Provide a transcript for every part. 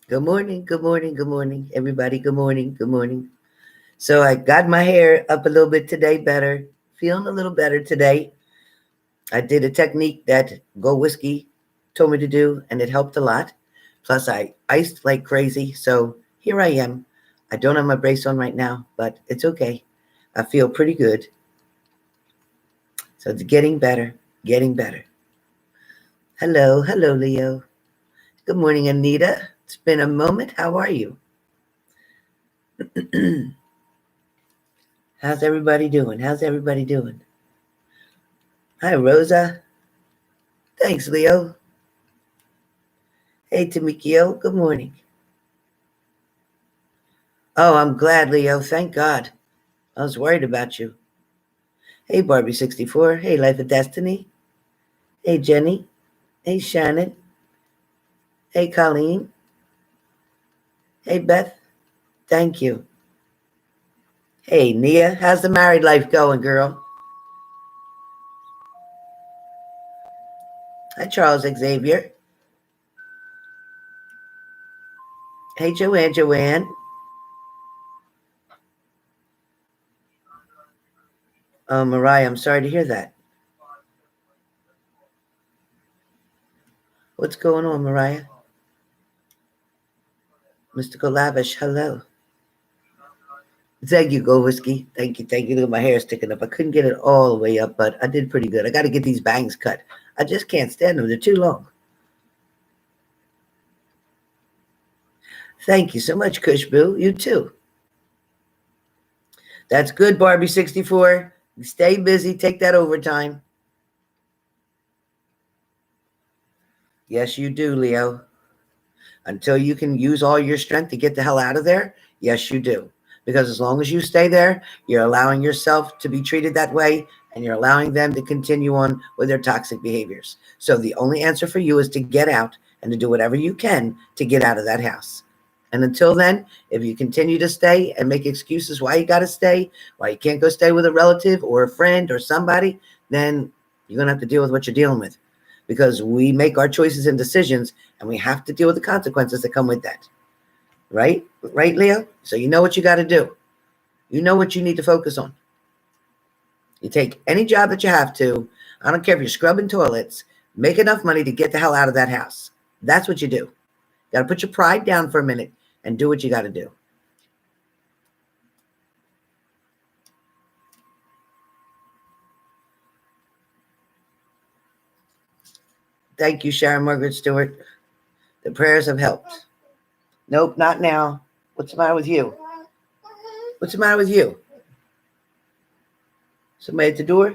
Good morning, good morning, good morning, everybody. Good morning, good morning. So I got my hair up a little bit today, better, feeling a little better today. I did a technique that Go Whiskey told me to do, and it helped a lot. Plus, I iced like crazy, so here I am. I don't have my brace on right now, but it's okay. I feel pretty good. So it's getting better, getting better. Hello, hello, Leo. Good morning, Anita. It's been a moment. How are you? How's everybody doing? How's everybody doing? Hi, Rosa. Thanks, Leo. Hey, Tamikio. Good morning. Oh, I'm glad, Leo. Thank God. I was worried about you. Hey, Barbie64. Hey, Life of Destiny. Hey, Jenny. Hey, Shannon. Hey, Colleen. Hey, Beth. Thank you. Hey, Nia. How's the married life going, girl? Hi, Charles Xavier. Hey, Joanne. Joanne. Oh, Mariah, I'm sorry to hear that. What's going on, Mariah? Mystical Lavish, hello. Thank you, Go Whiskey. Thank you, thank you. Look at my hair sticking up. I couldn't get it all the way up, but I did pretty good. I got to get these bangs cut. I just can't stand them. They're too long. Thank you so much, Kushboo. You too. That's good, Barbie64. Stay busy. Take that overtime. Yes, you do, Leo. Until you can use all your strength to get the hell out of there, yes, you do. Because as long as you stay there, you're allowing yourself to be treated that way and you're allowing them to continue on with their toxic behaviors. So the only answer for you is to get out and to do whatever you can to get out of that house. And until then, if you continue to stay and make excuses why you got to stay, why you can't go stay with a relative or a friend or somebody, then you're going to have to deal with what you're dealing with. Because we make our choices and decisions and we have to deal with the consequences that come with that. Right? Right, Leo? So you know what you got to do. You know what you need to focus on. You take any job that you have to. I don't care if you're scrubbing toilets. Make enough money to get the hell out of that house. That's what you do. You got to put your pride down for a minute and do what you got to do. Thank you, Sharon Margaret Stewart. The prayers have helped. Nope, not now. What's the matter with you? What's the matter with you? Somebody at the door?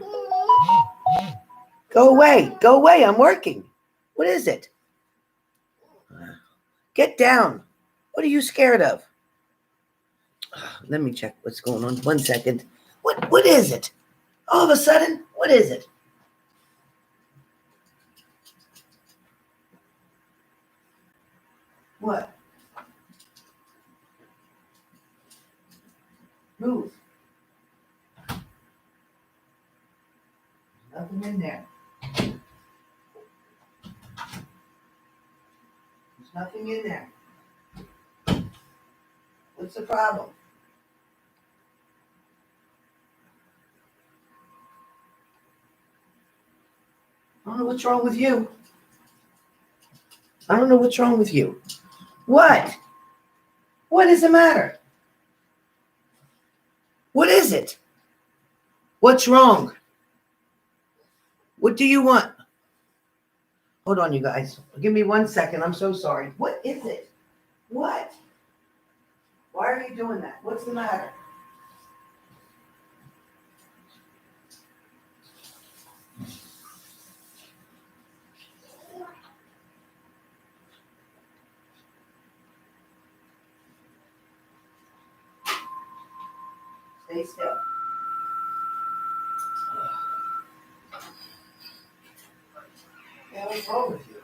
Go away. Go away. I'm working. What is it? Get down. What are you scared of? Let me check what's going on. 1 second. What is it? All of a sudden, what is it? What? Move. Nothing in there. There's nothing in there. What's the problem? I don't know what's wrong with you. I don't know what's wrong with you. What? What is the matter? What is it? What's wrong? What do you want? Hold on, you guys. Give me 1 second. I'm so sorry. What is it? What? Why are you doing that? What's the matter? Stay still. Yeah, what's wrong with you?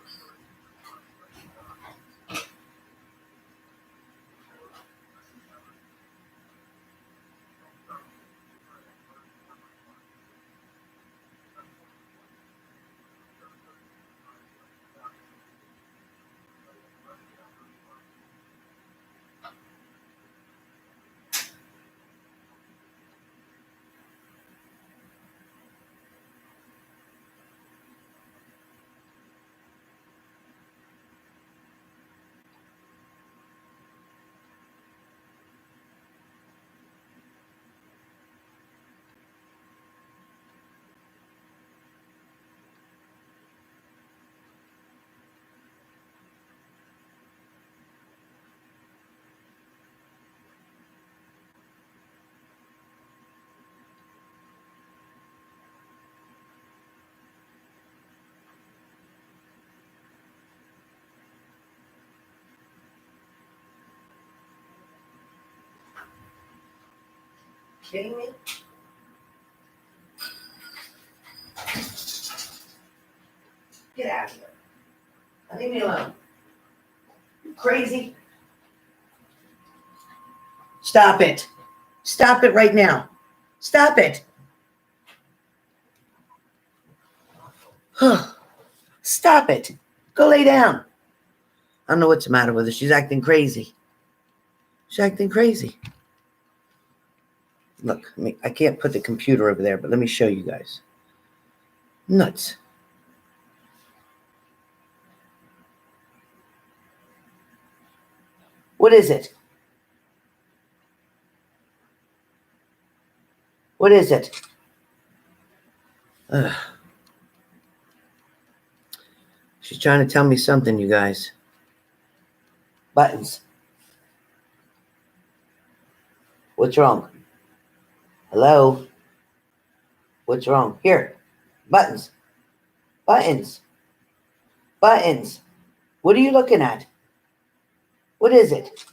kidding me? Get out of here. Leave me alone. You crazy? Stop it. Stop it right now. Stop it. Stop it. Go lay down. I don't know what's the matter with her. She's acting crazy. She's acting crazy. Look, I can't put the computer over there, but let me show you guys. Nuts. What is it? What is it? Ugh. She's trying to tell me something, you guys. Buttons. What's wrong? Hello? What's wrong? Here. Buttons. Buttons. Buttons. What are you looking at? What is it?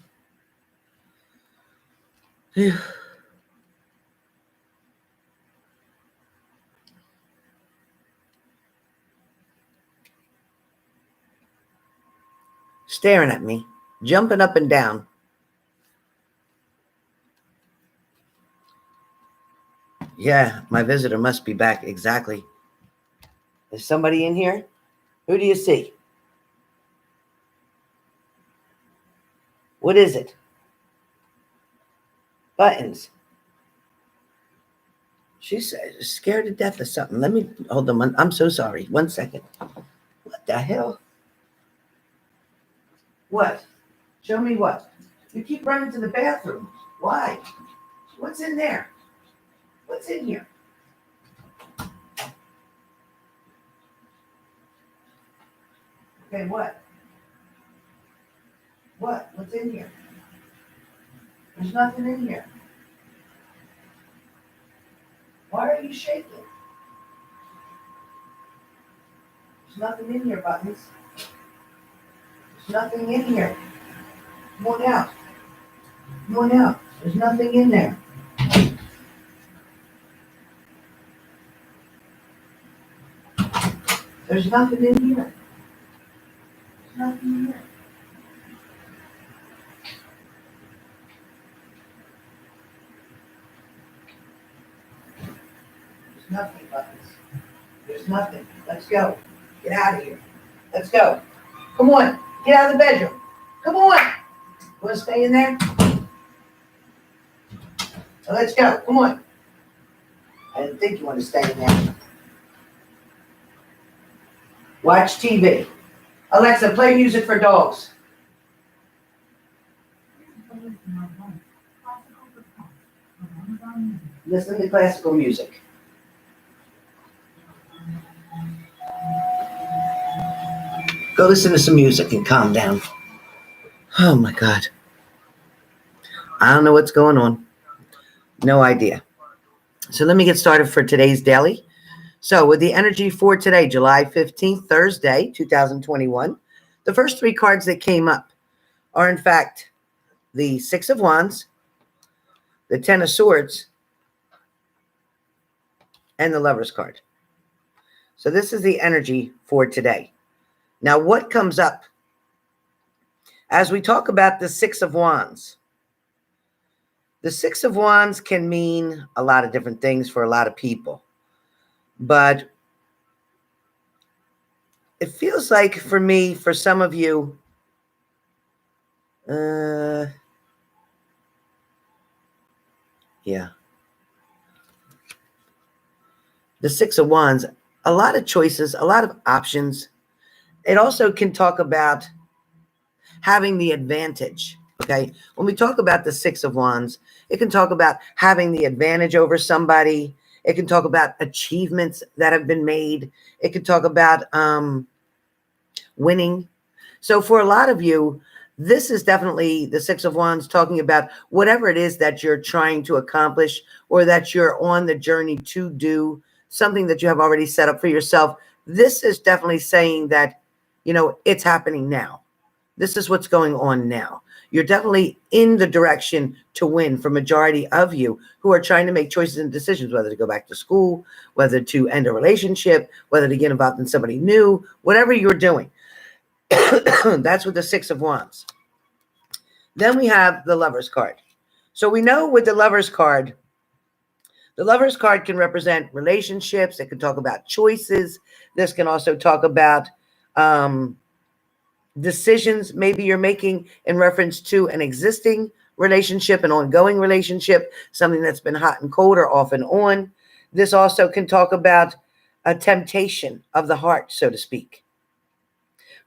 Staring at me, jumping up and down. Yeah, my visitor must be back. Exactly. Is somebody in here? Who do you see? What is it? Buttons. She's scared to death of something. Let me hold on. I'm so sorry. 1 second. What the hell? What? Show me what? You keep running to the bathroom. Why? What's in there? What's in here? Okay, what? What? What's in here? There's nothing in here. Why are you shaking? There's nothing in here, Buttons. There's nothing in here. Come on out. Come on out. There's nothing in there. There's nothing in here. There's nothing in here. There's nothing, Buttons. There's nothing. Let's go. Get out of here. Let's go. Come on. Get out of the bedroom. Come on. You want to stay in there? So let's go. Come on. I didn't think you want to stay in there. Watch TV. Alexa, play music for dogs. Listen to classical music. Go listen to some music and calm down. Oh my God. I don't know what's going on. No idea. So let me get started for today's daily. So with the energy for today, July 15th, Thursday, 2021, the first three cards that came up are in fact the Six of Wands, the Ten of Swords, and the Lover's card. So this is the energy for today. Now, what comes up as we talk about the Six of Wands? The Six of Wands can mean a lot of different things for a lot of people. But it feels like for me, for some of you, yeah. The Six of Wands, a lot of choices, a lot of options. It also can talk about having the advantage, okay? When we talk about the Six of Wands, it can talk about having the advantage over somebody. It can talk about achievements that have been made. It can talk about winning. So for a lot of you, this is definitely the Six of Wands talking about whatever it is that you're trying to accomplish or that you're on the journey to do, something that you have already set up for yourself. This is definitely saying that, you know, it's happening now. This is what's going on now. You're definitely in the direction to win for majority of you who are trying to make choices and decisions, whether to go back to school, whether to end a relationship, whether to get involved in somebody new, whatever you're doing. That's with the Six of Wands. Then we have the Lover's card. So we know with the Lover's card can represent relationships. It can talk about choices. This can also talk about decisions maybe you're making in reference to an existing relationship, an ongoing relationship, something that's been hot and cold or off and on. This also can talk about a temptation of the heart, so to speak.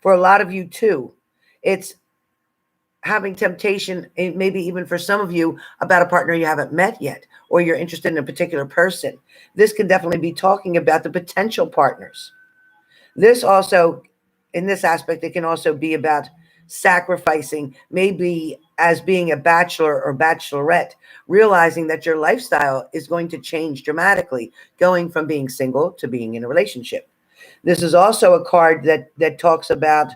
For a lot of you too, it's having temptation, maybe even for some of you, about a partner you haven't met yet, or you're interested in a particular person. This can definitely be talking about the potential partners. This also, in this aspect, it can also be about sacrificing, maybe as being a bachelor or bachelorette, realizing that your lifestyle is going to change dramatically, going from being single to being in a relationship. This is also a card that talks about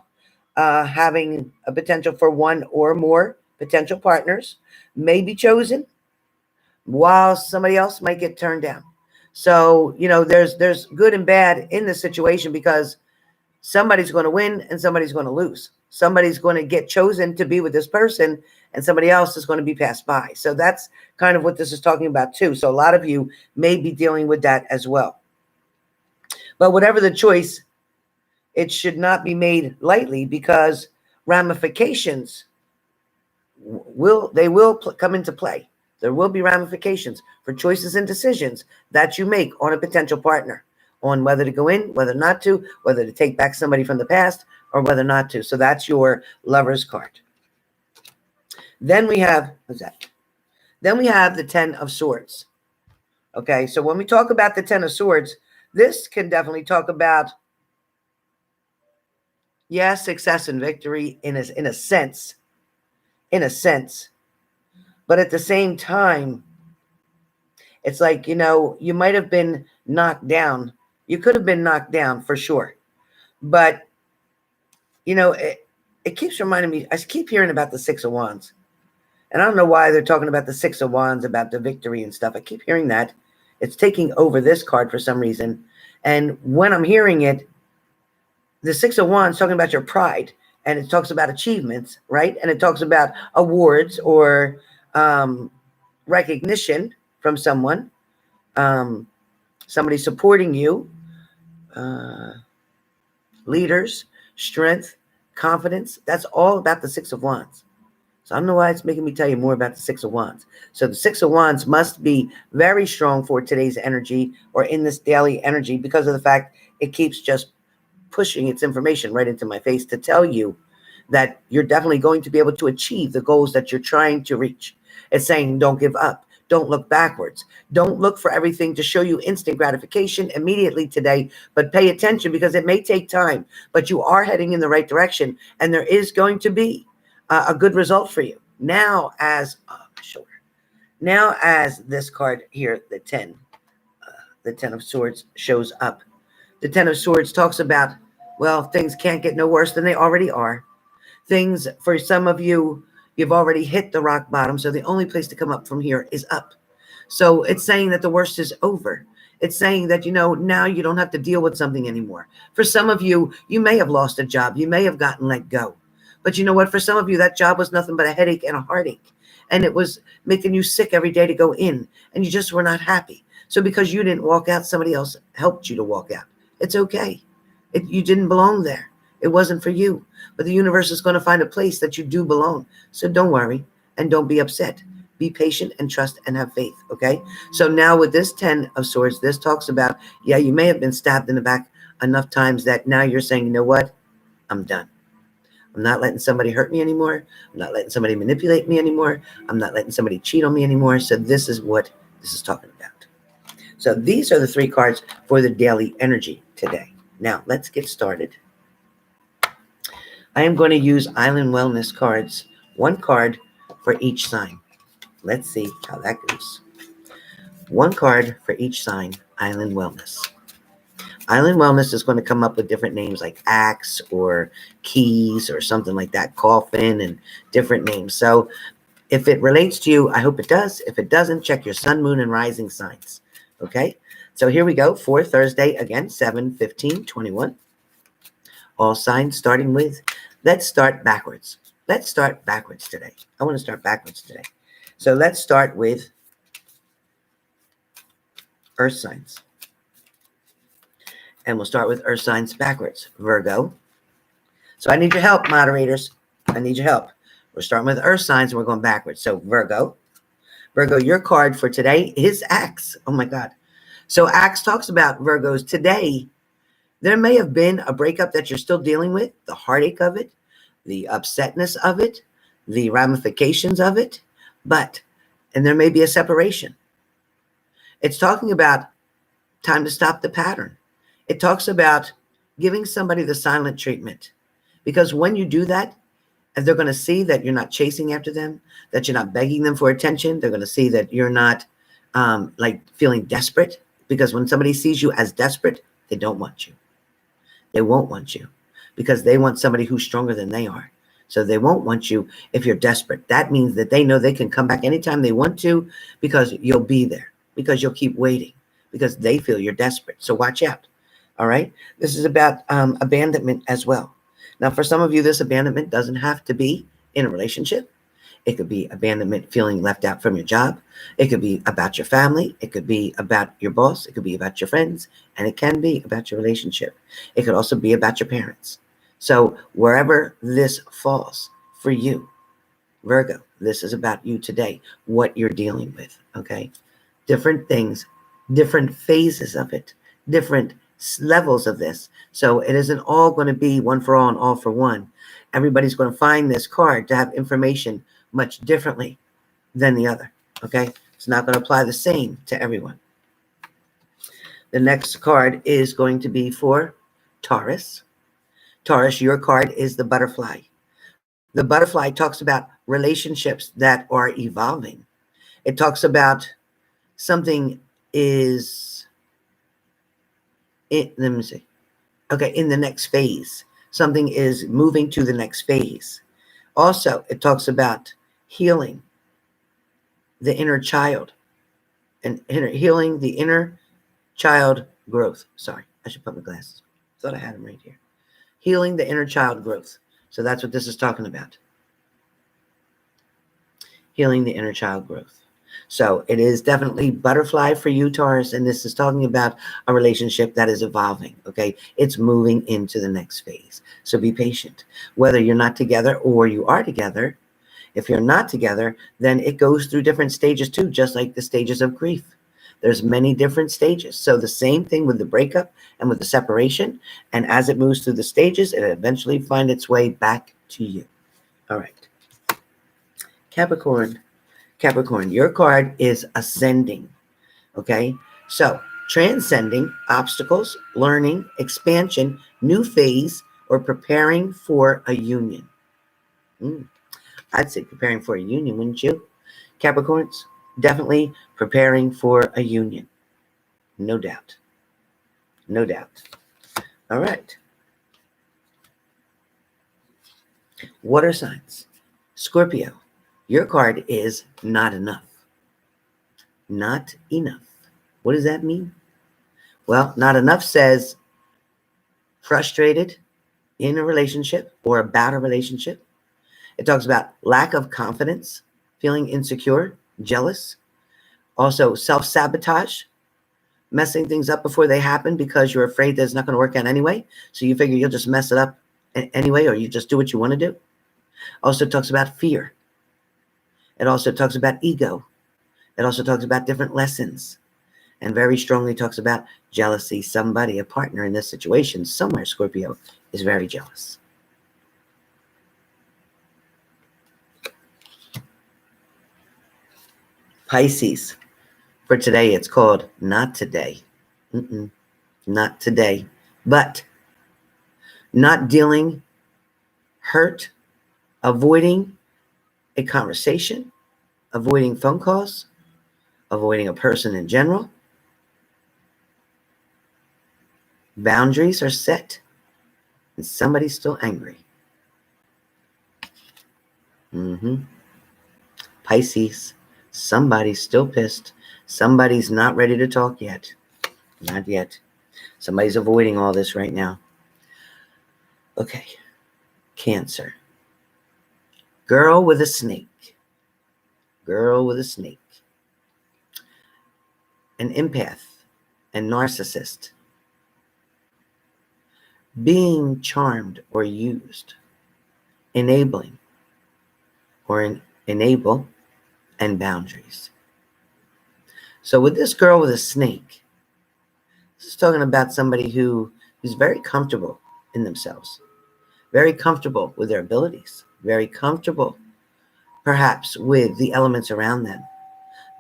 having a potential for one or more potential partners, may be chosen, while somebody else might get turned down. So, there's good and bad in this situation, because somebody's going to win and somebody's going to lose. Somebody's going to get chosen to be with this person and somebody else is going to be passed by. So that's kind of what this is talking about too. So a lot of you may be dealing with that as well. But whatever the choice, it should not be made lightly, because ramifications will come into play. There will be ramifications for choices and decisions that you make on a potential partner, on whether to go in, whether not to, whether to take back somebody from the past, or whether not to. So that's your Lover's card. Then we have, what's that? Then we have the Ten of Swords. Okay, so when we talk about the Ten of Swords, this can definitely talk about, yes, success and victory in a sense. But at the same time, it's like, you might have been knocked down. You could have been knocked down for sure. But, it keeps reminding me, I keep hearing about the Six of Wands. And I don't know why they're talking about the Six of Wands, about the victory and stuff. I keep hearing that. It's taking over this card for some reason. And when I'm hearing it, the Six of Wands talking about your pride. And it talks about achievements, right? And it talks about awards or recognition from someone. Somebody supporting you. Leaders, strength, confidence. That's all about the Six of Wands. So I don't know why it's making me tell you more about the Six of Wands. So the Six of Wands must be very strong for today's energy, or in this daily energy, because of the fact it keeps just pushing its information right into my face to tell you that you're definitely going to be able to achieve the goals that you're trying to reach. It's saying don't give up. Don't look backwards. Don't look for everything to show you instant gratification immediately today, but pay attention, because it may take time, but you are heading in the right direction, and there is going to be a good result for you. Now as this card here, the 10 of Swords shows up. The 10 of Swords talks about, well, things can't get no worse than they already are. Things, for some of you, you've already hit the rock bottom, so the only place to come up from here is up. So it's saying that the worst is over. It's saying that, now you don't have to deal with something anymore. For some of you, you may have lost a job. You may have gotten let go. But you know what? For some of you, that job was nothing but a headache and a heartache. And it was making you sick every day to go in. And you just were not happy. So because you didn't walk out, somebody else helped you to walk out. It's okay. You didn't belong there. It wasn't for you. But the universe is going to find a place that you do belong. So don't worry and don't be upset. Be patient and trust and have faith, okay? So now with this 10 of Swords, this talks about, yeah, you may have been stabbed in the back enough times that now you're saying, you know what? I'm done. I'm not letting somebody hurt me anymore. I'm not letting somebody manipulate me anymore. I'm not letting somebody cheat on me anymore. So this is what this is talking about. So these are the 3 cards for the daily energy today. Now, let's get started. I am going to use Island Wellness cards, 1 card for each sign. Let's see how that goes. 1 card for each sign, Island Wellness. Island Wellness is going to come up with different names like Axe or Keys or something like that, Coffin, and different names. So if it relates to you, I hope it does. If it doesn't, check your sun, moon, and rising signs. Okay? So here we go for Thursday, again, 7/15/21. All signs starting with, let's start backwards. Let's start backwards today. I want to start backwards today. So let's start with earth signs. And we'll start with earth signs backwards. Virgo. So I need your help, moderators. I need your help. We're starting with earth signs and we're going backwards. So Virgo. Virgo, your card for today is Axe. Oh my God. So Axe talks about Virgos today. There may have been a breakup that you're still dealing with, the heartache of it, the upsetness of it, the ramifications of it, and there may be a separation. It's talking about time to stop the pattern. It talks about giving somebody the silent treatment, because when you do that, they're going to see that you're not chasing after them, that you're not begging them for attention. They're going to see that you're not like feeling desperate, because when somebody sees you as desperate, they don't want you. They won't want you because they want somebody who's stronger than they are. So they won't want you if you're desperate. That means that they know they can come back anytime they want to, because you'll be there, because you'll keep waiting, because they feel you're desperate. So watch out. All right. This is about abandonment as well. Now, for some of you, this abandonment doesn't have to be in a relationship. It could be abandonment, feeling left out from your job. It could be about your family. It could be about your boss. It could be about your friends. And it can be about your relationship. It could also be about your parents. So wherever this falls for you, Virgo, this is about you today, what you're dealing with, okay? Different things, different phases of it, different levels of this. So it isn't all going to be one for all and all for one. Everybody's going to find this card to have information much differently than the other, okay? It's not going to apply the same to everyone. The next card is going to be for Taurus. Taurus, your card is the butterfly. The butterfly talks about relationships that are evolving. It talks about something is, let me see. Okay, in the next phase. Something is moving to the next phase. Also, it talks about healing the inner child and healing the inner child growth. Sorry, I should put my glasses on. Thought I had them right here. Healing the inner child growth. So that's what this is talking about. Healing the inner child growth. So it is definitely butterfly for you, Taurus, and this is talking about a relationship that is evolving, okay? It's moving into the next phase. So be patient. Whether you're not together or you are together, if you're not together, then it goes through different stages too, just like the stages of grief. There's many different stages. So the same thing with the breakup and with the separation, and as it moves through the stages, it eventually finds its way back to you. All right. Capricorn. Capricorn, your card is ascending, okay? So transcending obstacles, learning, expansion, new phase, or preparing for a union. I'd say preparing for a union, wouldn't you? Capricorns, definitely preparing for a union. No doubt. No doubt. All right. Water signs. Scorpio, your card is not enough. Not enough. What does that mean? Well, not enough says frustrated in a relationship or about a relationship. It talks about lack of confidence, feeling insecure, jealous. Also, self-sabotage, messing things up before they happen because you're afraid that it's not going to work out anyway. So you figure you'll just mess it up anyway, or you just do what you want to do. Also talks about fear. It also talks about ego. It also talks about different lessons, and very strongly talks about jealousy. Somebody, a partner in this situation, somewhere, Scorpio, is very jealous. Pisces, for today, it's called not today. Not today. But not dealing, hurt, avoiding a conversation, avoiding phone calls, avoiding a person in general. Boundaries are set, and somebody's still angry. Pisces, somebody's still pissed. Somebody's not ready to talk yet. Not yet. Somebody's avoiding all this right now. Okay. Cancer. Girl with a snake. Girl with a snake. An empath and narcissist. Being charmed or used. Enabling or enable and boundaries. So with this girl with a snake, this is talking about somebody who is very comfortable in themselves, very comfortable with their abilities, very comfortable perhaps with the elements around them.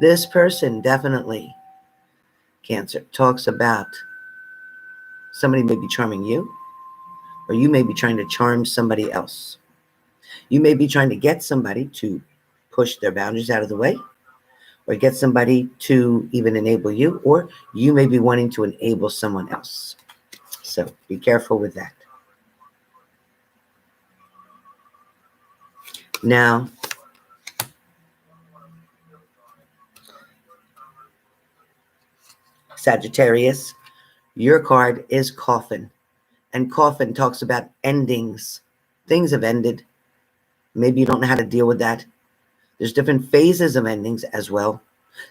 This person definitely, Cancer, talks about somebody may be charming you, or you may be trying to charm somebody else. You may be trying to get somebody to push their boundaries out of the way, or get somebody to even enable you, or you may be wanting to enable someone else. So be careful with that. Now, Sagittarius, your card is Coffin. And Coffin talks about endings. Things have ended. Maybe you don't know how to deal with that. There's different phases of endings as well.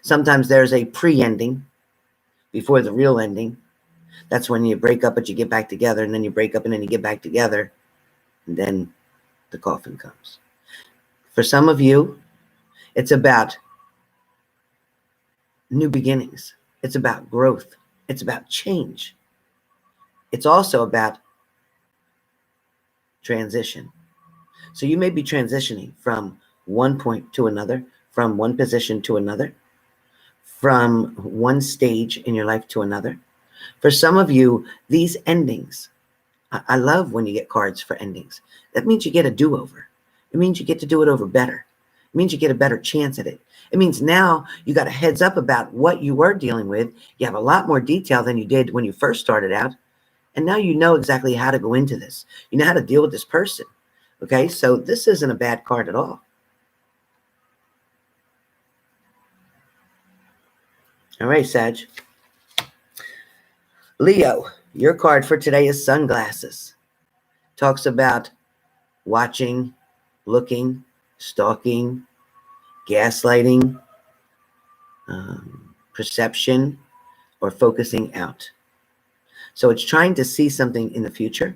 Sometimes there's a pre-ending before the real ending. That's when you break up but you get back together, and then you break up and then you get back together, and then the coffin comes. For some of you, it's about new beginnings. It's about growth. It's about change. It's also about transition. So you may be transitioning from one point to another, from one position to another, from one stage in your life to another. For some of you, these endings, I love when you get cards for endings. That means you get a do-over. It means you get to do it over better. It means you get a better chance at it. It means now you got a heads up about what you were dealing with. You have a lot more detail than you did when you first started out. And now you know exactly how to go into this. You know how to deal with this person. Okay, so this isn't a bad card at all. All right, Sag. Leo, your card for today is sunglasses. Talks about watching, looking, stalking, gaslighting, perception, or focusing out. So it's trying to see something in the future.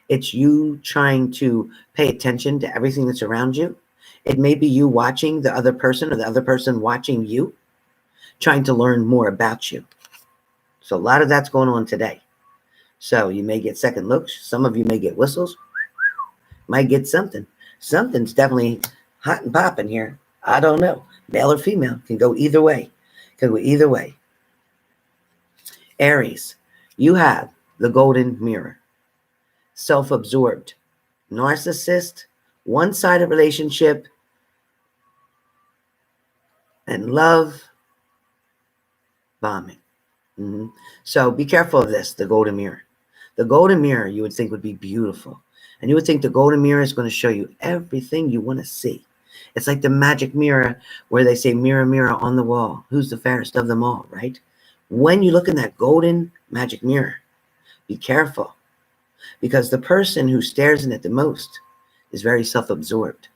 It's you trying to pay attention to everything that's around you. It may be you watching the other person or the other person watching you, trying to learn more about you. So a lot of that's going on today. So you may get second looks. Some of you may get whistles. Might get something. Something's definitely hot and popping here. I don't know. Male or female. Can go either way. Can go either way. Aries, you have the golden mirror. Self-absorbed. Narcissist. One-sided relationship. And love bombing. So be careful of this, the golden mirror. The golden mirror you would think would be beautiful. And you would think the golden mirror is going to show you everything you want to see. It's like the magic mirror where they say, mirror, mirror on the wall, who's the fairest of them all, right? When you look in that golden magic mirror, be careful. Because the person who stares in it the most is very self-absorbed.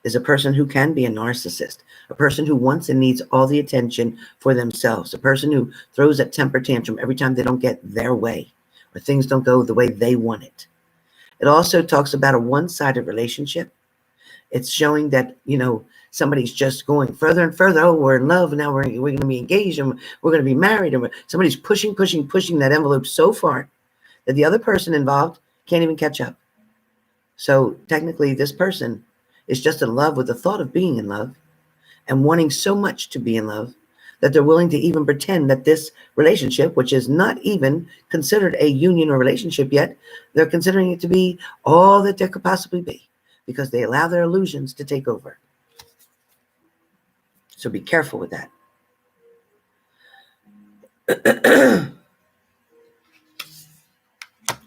Is a person who can be a narcissist, a person who wants and needs all the attention for themselves, a person who throws a temper tantrum every time they don't get their way or things don't go the way they want it. It also talks about a one-sided relationship. It's showing that, somebody's just going further and further. Oh, we're in love. And now we're going to be engaged and we're going to be married. And somebody's pushing that envelope so far that the other person involved can't even catch up. So technically this person is just in love with the thought of being in love and wanting so much to be in love that they're willing to even pretend that this relationship, which is not even considered a union or relationship yet, they're considering it to be all that there could possibly be because they allow their illusions to take over. So be careful with that.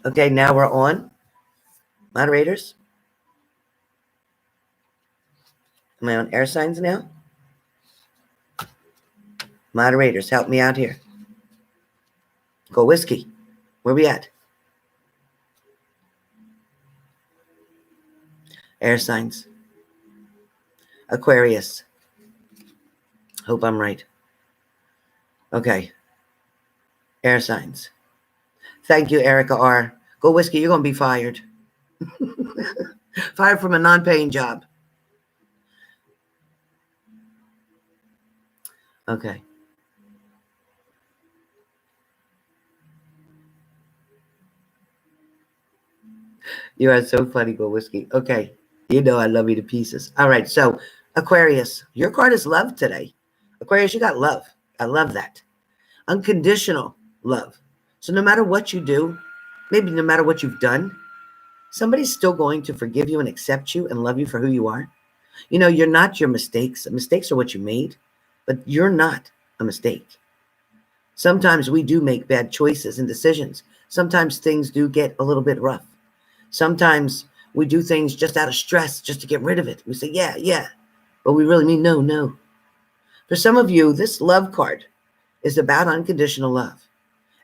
Okay, now we're on. Moderators. Am I on air signs now? Moderators, help me out here. Go Whiskey. Where we at? Air signs. Aquarius. Hope I'm right. Okay. Air signs. Thank you, Erica R. Go Whiskey, you're going to be fired. Fired from a non-paying job. Okay. You are so funny, Go Whiskey. Okay. You know I love you to pieces. All right. So, Aquarius, your card is love today. Aquarius, you got love. I love that. Unconditional love. So no matter what you do, maybe no matter what you've done, somebody's still going to forgive you and accept you and love you for who you are. You know, you're not your mistakes. Mistakes are what you made, but you're not a mistake. Sometimes we do make bad choices and decisions. Sometimes things do get a little bit rough. Sometimes we do things just out of stress, just to get rid of it. We say, yeah, but we really mean no. For some of you, this love card is about unconditional love.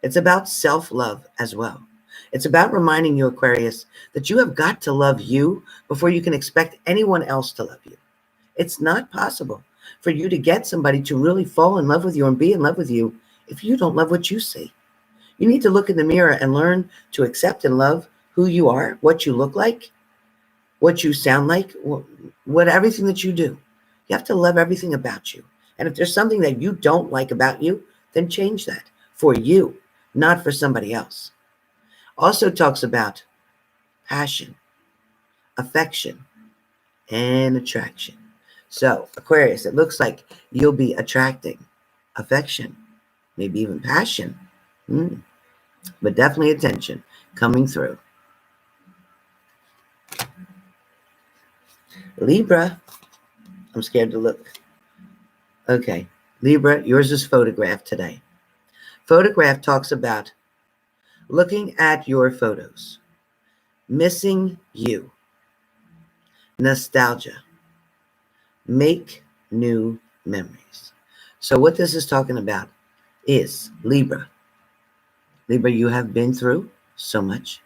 It's about self-love as well. It's about reminding you, Aquarius, that you have got to love you before you can expect anyone else to love you. It's not possible for you to get somebody to really fall in love with you and be in love with you if you don't love what you see. You need to look in the mirror and learn to accept and love who you are, what you look like, what you sound like, what everything that you do. You have to love everything about you. And if there's something that you don't like about you, then change that for you, not for somebody else. Also talks about passion, affection, and attraction. So, Aquarius, it looks like you'll be attracting affection, maybe even passion, but definitely attention coming through. Libra, I'm scared to look. Okay, Libra, yours is photographed today. Photograph talks about looking at your photos, missing you, nostalgia, make new memories. So what this is talking about is Libra. Libra, you have been through so much.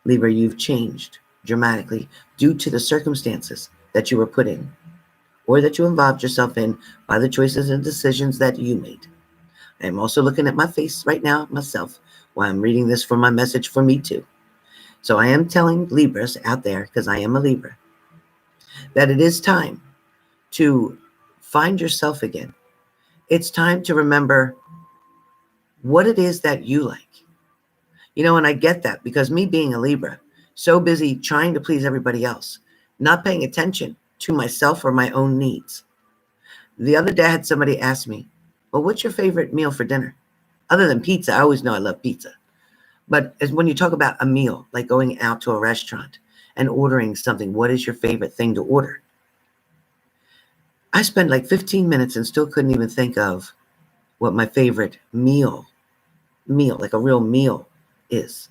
Libra, you've changed dramatically due to the circumstances that you were put in or that you involved yourself in by the choices and decisions that you made. I am also looking at my face right now, myself, while I'm reading this for my message for me too. So I am telling Libras out there, because I am a Libra, that it is time to find yourself again. It's time to remember what it is that you like. You know, and I get that because me being a Libra, so busy trying to please everybody else, not paying attention to myself or my own needs. The other day I had somebody ask me, well, what's your favorite meal for dinner? Other than pizza, I always know I love pizza. But when you talk about a meal, like going out to a restaurant and ordering something, what is your favorite thing to order? I spent like 15 minutes and still couldn't even think of what my favorite meal, like a real meal is.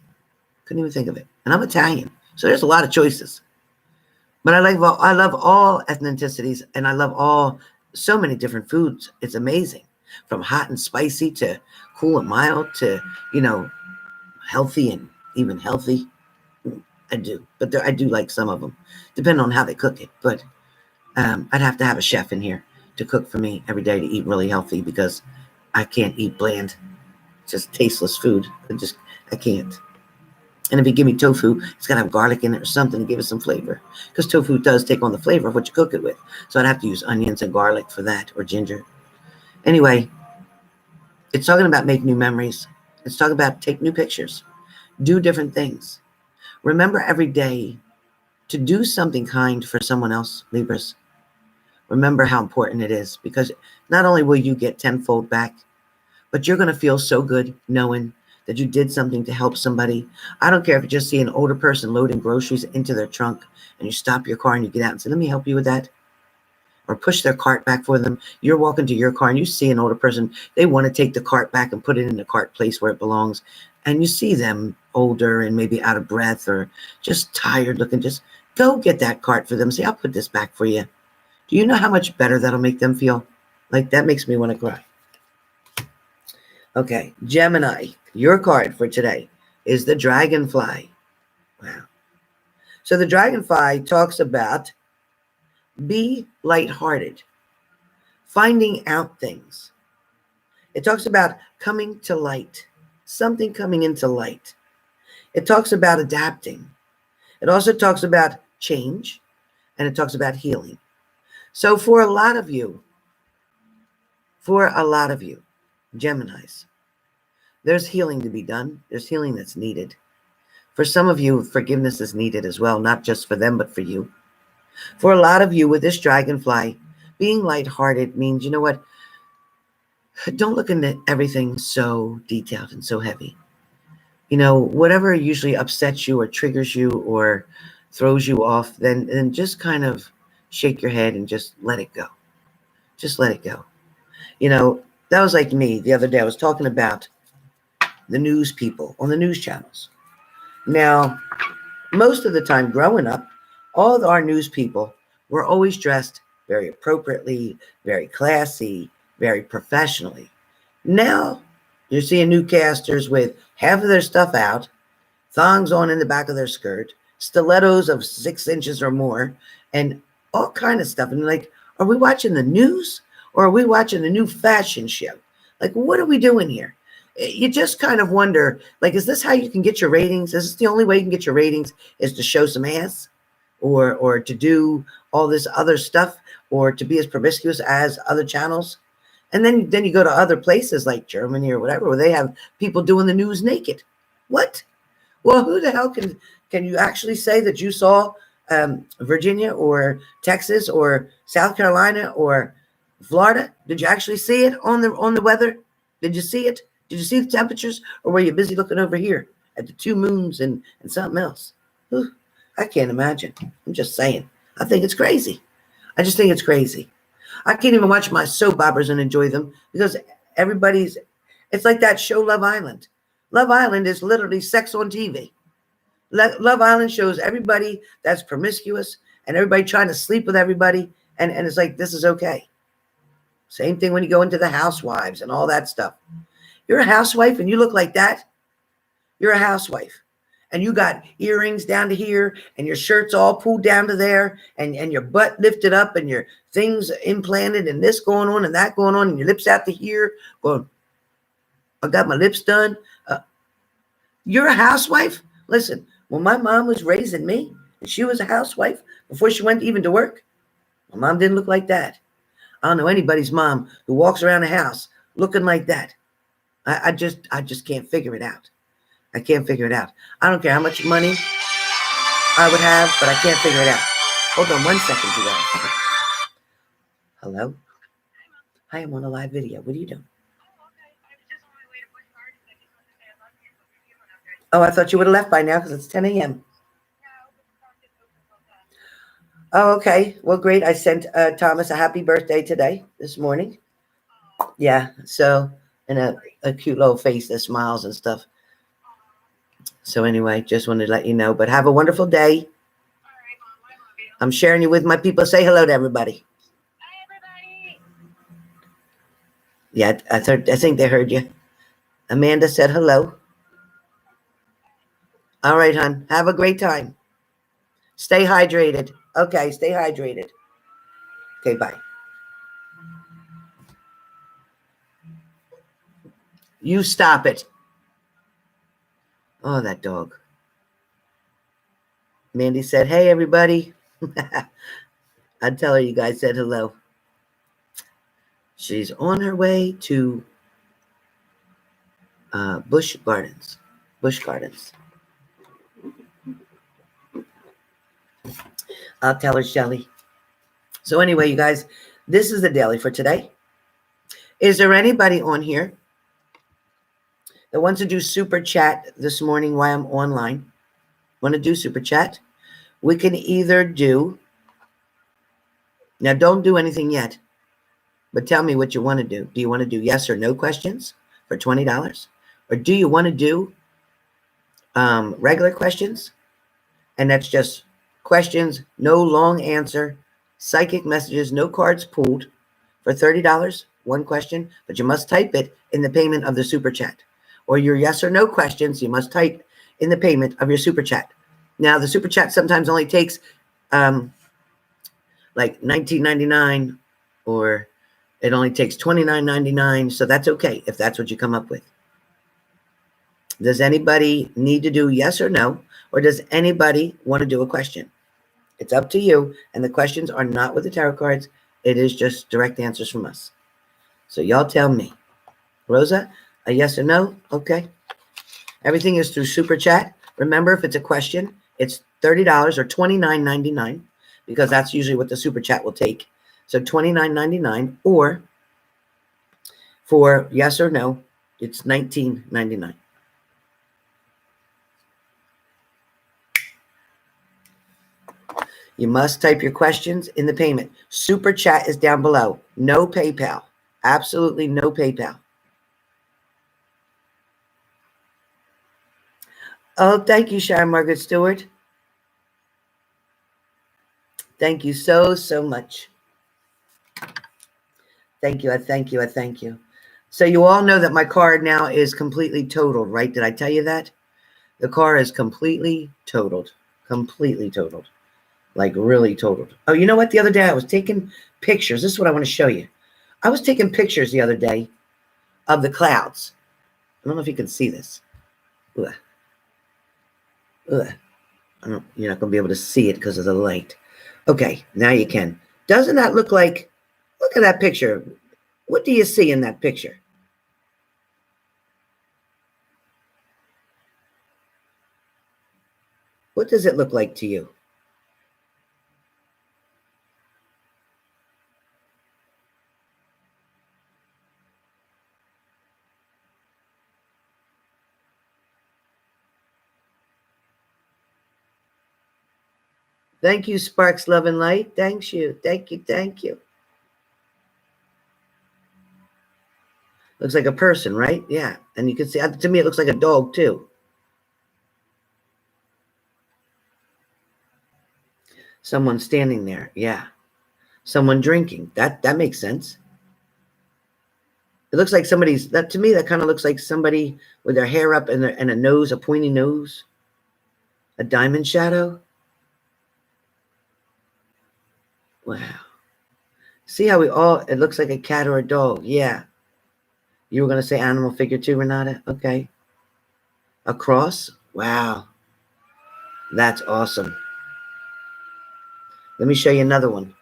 Couldn't even think of it. And I'm Italian, so there's a lot of choices. But I love all ethnicities, and I love so many different foods. It's amazing. From hot and spicy to cool and mild to, healthy and even healthy. I do. But I do like some of them, depending on how they cook it. But I'd have to have a chef in here to cook for me every day to eat really healthy because I can't eat bland, just tasteless food. I can't. And if you give me tofu, it's got to have garlic in it or something to give it some flavor. Because tofu does take on the flavor of what you cook it with. So I'd have to use onions and garlic for that, or ginger. Anyway, it's talking about make new memories. It's talking about take new pictures. Do different things. Remember every day to do something kind for someone else, Libras. Remember how important it is, because not only will you get tenfold back, but you're going to feel so good knowing that you did something to help somebody. I don't care if you just see an older person loading groceries into their trunk and you stop your car and you get out and say, let me help you with that. Or push their cart back for them. You're walking to your car and you see an older person. They want to take the cart back and put it in the cart place where it belongs. And you see them older and maybe out of breath or just tired looking, just go get that cart for them. Say, I'll put this back for you. Do you know how much better that'll make them feel? Like, that makes me want to cry. Okay, Gemini, your card for today is the Dragonfly. Wow. So the Dragonfly talks about be lighthearted, finding out things. It talks about coming to light, something coming into light. It talks about adapting. It also talks about change, and it talks about healing. So for a lot of you, Geminis, there's healing to be done. There's healing that's needed. For some of you, forgiveness is needed as well, not just for them, but for you. For a lot of you with this Dragonfly, being lighthearted means, you know what? Don't look into everything so detailed and so heavy. You know, whatever usually upsets you or triggers you or throws you off, then just kind of shake your head and just let it go. Just let it go. You know, that was like me the other day. I was talking about the news people on the news channels. Now, most of the time growing up, all of our news people were always dressed very appropriately, very classy, very professionally. Now, you're seeing newscasters with half of their stuff out, thongs on in the back of their skirt, stilettos of 6 inches or more, and all kind of stuff. And like, are we watching the news or are we watching the new fashion show? Like, what are we doing here? You just kind of wonder, like, is this how you can get your ratings? Is this the only way you can get your ratings, is to show some ass or to do all this other stuff or to be as promiscuous as other channels? And then you go to other places like Germany or whatever, where they have people doing the news naked. What? Well, who the hell can you actually say that you saw Virginia or Texas or South Carolina or Florida? Did you actually see it on the weather? Did you see it? Did you see the temperatures, or were you busy looking over here at the 2 moons and something else? Whew, I can't imagine. I'm just saying. I think it's crazy. I just think it's crazy. I can't even watch my soap operas and enjoy them because it's like that show Love Island. Love Island is literally sex on TV. Love Island shows everybody that's promiscuous and everybody trying to sleep with everybody. And it's like, this is okay. Same thing when you go into the Housewives and all that stuff. You're a housewife and you look like that. You're a housewife. And you got earrings down to here and your shirt's all pulled down to there and your butt lifted up and your things implanted and this going on and that going on and your lips out to here going, I got my lips done. You're a housewife? Listen, when my mom was raising me and she was a housewife before she went even to work, my mom didn't look like that. I don't know anybody's mom who walks around the house looking like that. I just can't figure it out. I can't figure it out. I don't care how much money I would have, but I can't figure it out. Hold on 1 second, you guys. Hello? Hi, I'm on a live video. What are you doing? Oh, I thought you would have left by now because it's 10 a.m. Oh, okay. Well, great. I sent Thomas a happy birthday today, this morning. Yeah, so, and a cute little face that smiles and stuff. So anyway, just wanted to let you know. But have a wonderful day. I'm sharing you with my people. Say hello to everybody. Hi, everybody. Yeah, I think they heard you. Amanda said hello. All right, hon. Have a great time. Stay hydrated. Okay, stay hydrated. Okay, bye. You stop it. Oh, that dog. Mandy said, hey, everybody. I'd tell her you guys said hello. She's on her way to Busch Gardens. Busch Gardens. I'll tell her, Shelly. So anyway, you guys, this is the daily for today. Is there anybody on here that wants to do super chat this morning while I'm online? Want to do super chat? We can either do, now don't do anything yet, but tell me what you want to do. Do you want to do yes or no questions for $20? Or do you want to do regular questions, and that's just questions, no long answer, psychic messages, no cards pulled, for $30, one question, but you must type it in the payment of the super chat. Or your yes or no questions, you must type in the payment of your super chat. Now, the super chat sometimes only takes like $19.99, or it only takes $29.99, so that's okay if that's what you come up with. Does anybody need to do yes or no, or does anybody want to do a question? It's up to you, and the questions are not with the tarot cards. It is just direct answers from us. So y'all tell me. Rosa, a yes or no? Okay. Everything is through Super Chat. Remember, if it's a question, it's $30 or $29.99, because that's usually what the Super Chat will take. So $29.99, or for yes or no, it's $19.99. You must type your questions in the payment. Super Chat is down below. No PayPal. Absolutely no PayPal. Oh, thank you, Sharon Margaret Stewart. Thank you so, so much. Thank you. I thank you. I thank you. So you all know that my car now is completely totaled, right? Did I tell you that? The car is completely totaled. Completely totaled. Like really totaled. Oh, you know what? The other day I was taking pictures. This is what I want to show you. I was taking pictures the other day of the clouds. I don't know if you can see this. Ugh. Ugh. You're not going to be able to see it because of the light. Okay, now you can. Doesn't that look like, look at that picture. What do you see in that picture? What does it look like to you? Thank you, Sparks, Love, and Light. Thanks you. Thank you. Thank you. Looks like a person, right? Yeah. And you can see, to me, it looks like a dog, too. Someone standing there. Yeah. Someone drinking. That makes sense. It looks like somebody's, that to me, that kind of looks like somebody with their hair up and a nose, a pointy nose. A diamond shadow. Wow. See how it looks like a cat or a dog. Yeah. You were going to say animal figure too, Renata? Okay. A cross? Wow. That's awesome. Let me show you another one.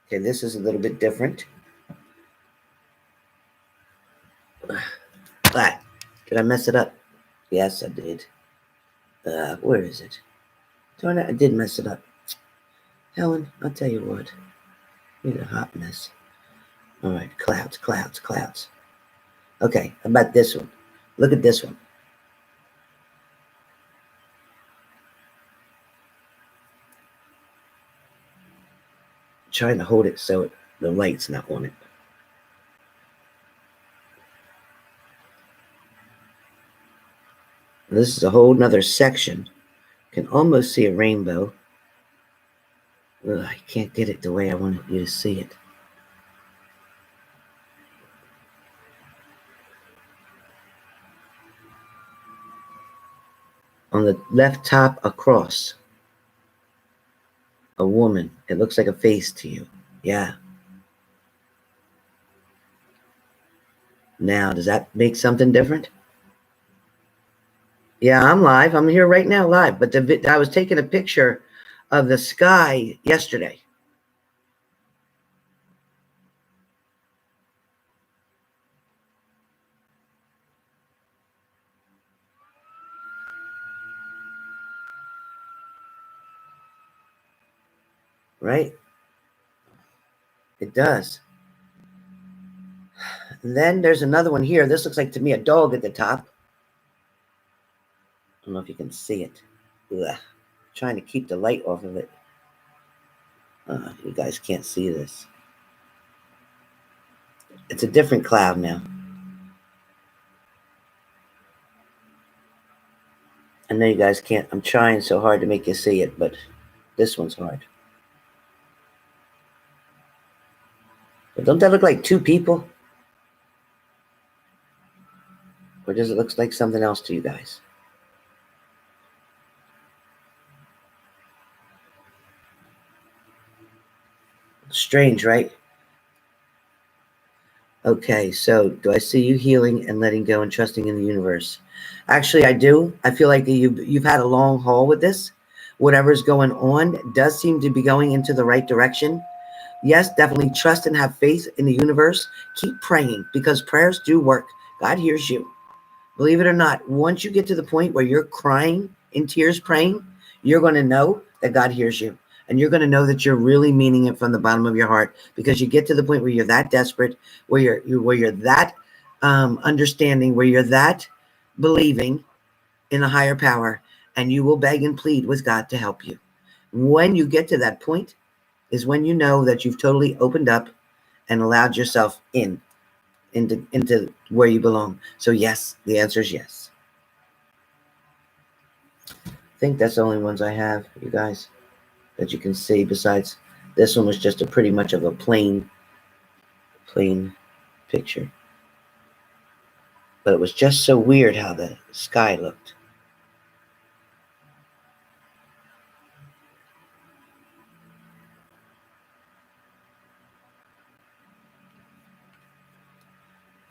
Okay, this is a little bit different. But did I mess it up? Yes, I did. Where is it? Darn it, I did mess it up. Helen, I'll tell you what. You're a hot mess. All right, clouds, clouds, clouds. Okay, how about this one? Look at this one. I'm trying to hold it so the light's not on it. This is a whole nother section. Can almost see a rainbow. Ugh, I can't get it the way I want you to see it. On the left top, across. A woman. It looks like a face to you. Yeah. Now, does that make something different? Yeah, I'm live. I'm here right now live. But I was taking a picture of the sky yesterday. Right? It does. And then there's another one here. This looks like to me a dog at the top. I don't know if you can see it. Ugh. Trying to keep the light off of it. You guys can't see this. It's a different cloud now. I know you guys can't. I'm trying so hard to make you see it, but this one's hard. But don't that look like two people? Or does it look like something else to you guys? Strange, right? Okay, so do I see you healing and letting go and trusting in the universe? Actually, I do. I feel like you've had a long haul with this. Whatever's going on does seem to be going into the right direction. Yes, definitely trust and have faith in the universe. Keep praying because prayers do work. God hears you. Believe it or not, once you get to the point where you're crying in tears praying, you're going to know that God hears you. And you're going to know that you're really meaning it from the bottom of your heart because you get to the point where you're that desperate, where you're that understanding, where you're that believing in a higher power, and you will beg and plead with God to help you. When you get to that point is when you know that you've totally opened up and allowed yourself into where you belong. So yes, the answer is yes. I think that's the only ones I have, you guys, that you can see. Besides, this one was just a pretty much of a plain picture. But it was just so weird how the sky looked.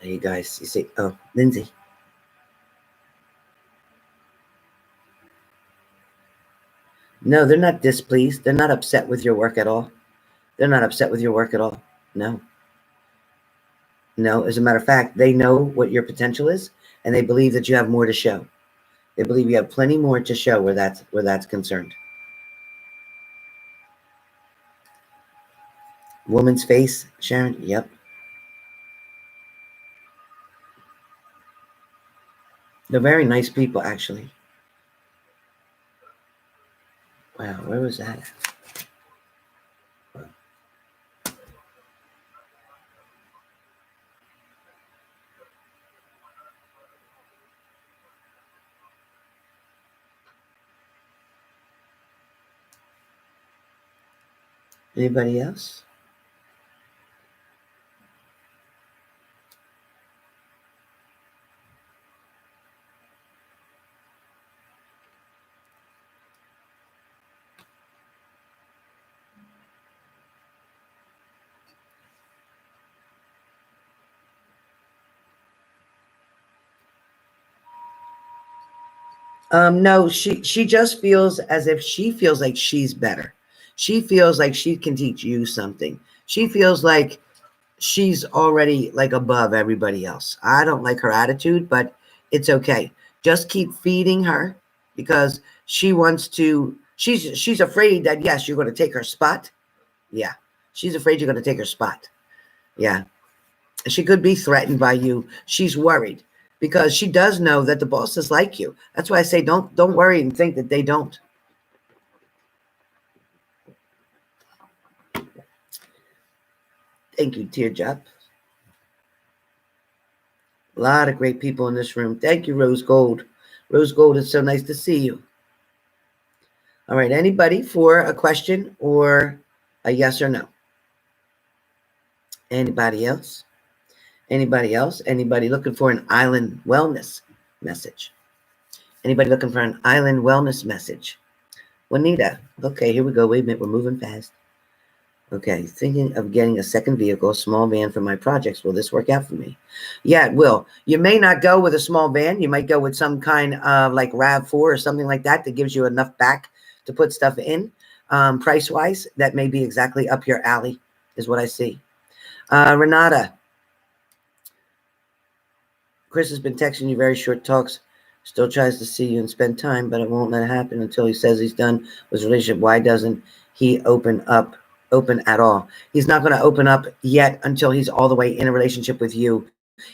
There you guys, you see, oh, Lindsay. No, they're not displeased. They're not upset with your work at all. They're not upset with your work at all. No. No, as a matter of fact, they know what your potential is, and they believe that you have more to show. They believe you have plenty more to show where that's concerned. Woman's face, Sharon. Yep. They're very nice people, actually. Wow, where was that? Anybody else? No, she just feels as if she feels like she's better. She feels like she can teach you something. She feels like she's already like above everybody else. I don't like her attitude, but it's okay. Just keep feeding her because she wants to. She's afraid that yes, you're going to take her spot. Yeah, she's afraid you're going to take her spot. Yeah, she could be threatened by you. She's worried because she does know that the bosses like you. That's why I say don't worry and think that they don't. Thank you, Teardrop. A lot of great people in this room. Thank you, Rose Gold. Rose Gold, it's so nice to see you. All right, anybody for a question or a yes or no? Anybody else? Anybody else? Anybody looking for an island wellness message? Anybody looking for an island wellness message? Juanita. Okay, here we go. Wait a minute, we're moving fast. Okay, thinking of getting a second vehicle, a small van for my projects. Will this work out for me? Yeah, it will. You may not go with a small van. You might go with some kind of like RAV4 or something like that that gives you enough back to put stuff in. Price-wise, that may be exactly up your alley, is what I see. Renata. Chris has been texting you very short talks. Still tries to see you and spend time, but it won't let it happen until he says he's done with his relationship. Why doesn't he open at all? He's not going to open up yet until he's all the way in a relationship with you.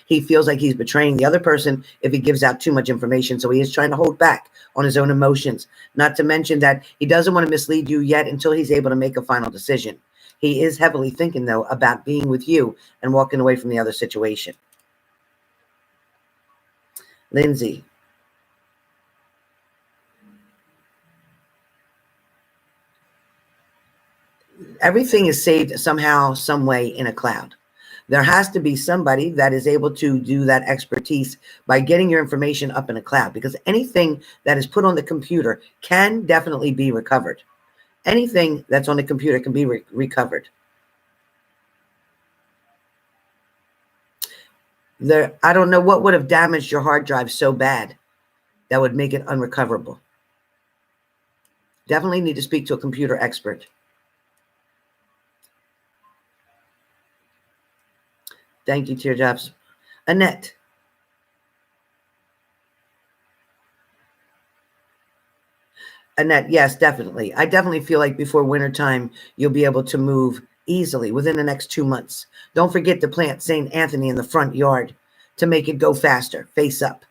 He feels like he's betraying the other person if he gives out too much information. So he is trying to hold back on his own emotions. Not to mention that he doesn't want to mislead you yet until he's able to make a final decision. He is heavily thinking, though, about being with you and walking away from the other situation. Lindsay. everything is saved somehow, some way in a cloud. There has to be somebody that is able to do that expertise by getting your information up in a cloud, because anything that is put on the computer can definitely be recovered. Anything that's on the computer can be recovered. I don't know what would have damaged your hard drive so bad that would make it unrecoverable. Definitely need to speak to a computer expert. Thank you, Teardrops. Annette. Annette, yes, definitely. I definitely feel like before wintertime, you'll be able to move easily within the next 2 months. Don't forget to plant St. Anthony in the front yard to make it go faster. Face up.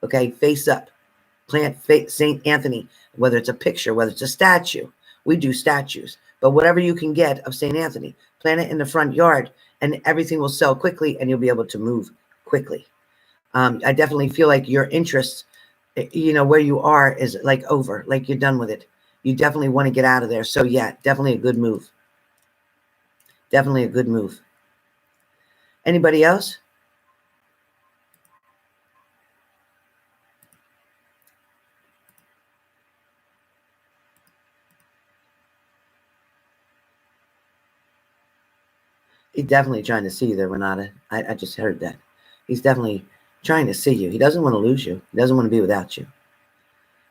Okay, face up. Plant St. Anthony, whether it's a picture, whether it's a statue. We do statues. But whatever you can get of St. Anthony, plant it in the front yard, and everything will sell quickly, and you'll be able to move quickly. I definitely feel like your interests, where you are is like over, like you're done with it. You definitely want to get out of there. So yeah, definitely a good move. Definitely a good move. Anybody else? He's definitely trying to see you there, Renata. I just heard that. He's definitely trying to see you. He doesn't want to lose you. He doesn't want to be without you.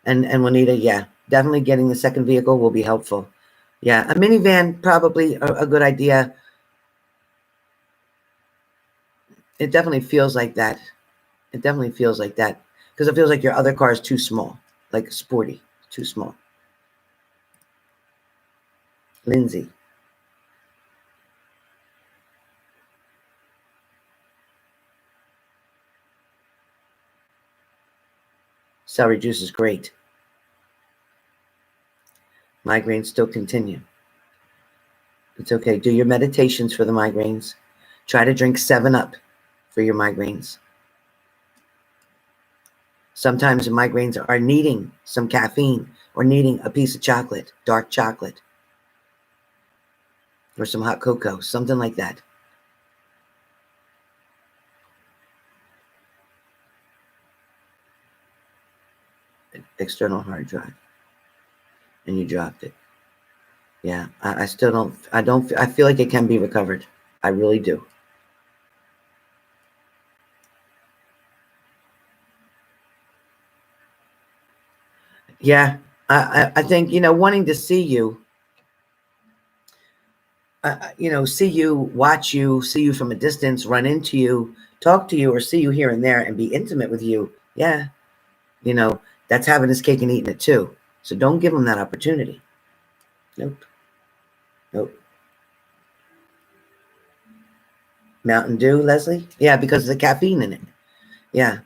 And Juanita, yeah, definitely getting the second vehicle will be helpful. Yeah, a minivan, probably a good idea. It definitely feels like that. It definitely feels like that. Because it feels like your other car is too small. Like sporty. Too small. Lindsay. Celery juice is great. Migraines still continue. It's okay. Do your meditations for the migraines. Try to drink 7-Up for your migraines. Sometimes the migraines are needing some caffeine or needing a piece of chocolate, dark chocolate, or some hot cocoa, something like that. External hard drive. And you dropped it. Yeah, I still don't, I feel like it can be recovered. I really do. Yeah, I think, wanting to see you, see you, watch you, see you from a distance, run into you, talk to you, or see you here and there and be intimate with you. Yeah, that's having his cake and eating it too. So don't give him that opportunity. Nope. Nope. Mountain Dew, Leslie? Yeah, because of the caffeine in it. Yeah.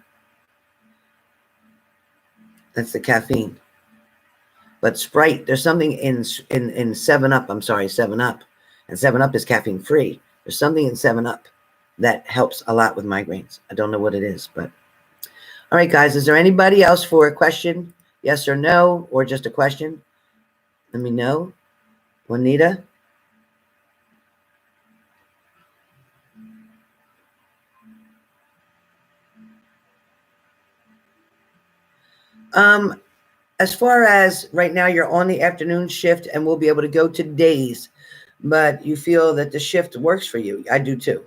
That's the caffeine. But Sprite, there's something in 7-Up. I'm sorry, 7-Up. And 7-Up is caffeine free. There's something in 7-Up that helps a lot with migraines. I don't know what it is, but all right, guys. Is there anybody else for a question? Yes or no, or just a question? Let me know. Juanita? As far as right now, you're on the afternoon shift and we'll be able to go to days, but you feel that the shift works for you. I do too.